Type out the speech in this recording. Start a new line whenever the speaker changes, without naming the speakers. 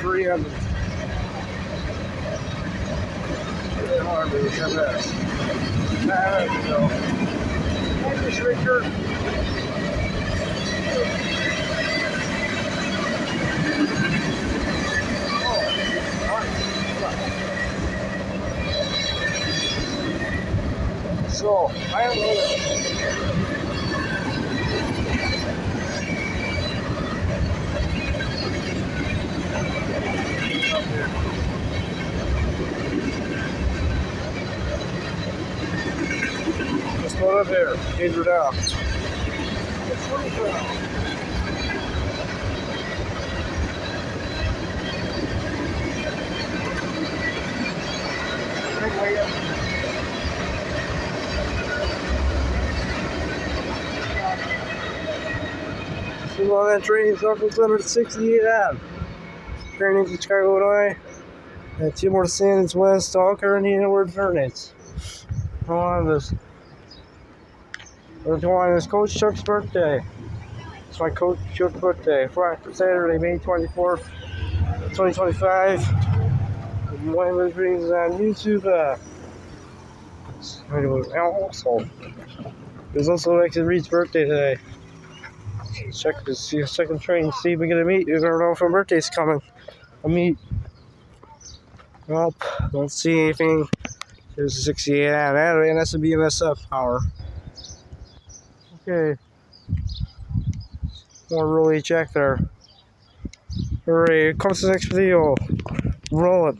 300. Really hard to come back. Thank you, Richard. So, I am just go up there, gaze her down. On that train, Southwest 168 Ave. Turning to Chicago, Illinois. And 2 more stands west, all current inward turns. On this. It's Coach Chuck's birthday. It's my Coach Chuck's birthday. Friday, Saturday, May 24th, 2025. One of the things on YouTube. Also, it's also Alexis Reed's birthday today. Check to see a second train, see if we get a meet. You never know if her birthday's coming. A meet. Nope, don't see anything. There's a 68 and that's a BMSF power. Okay. More rolly check there. Alright, comes to the next video. Roll it.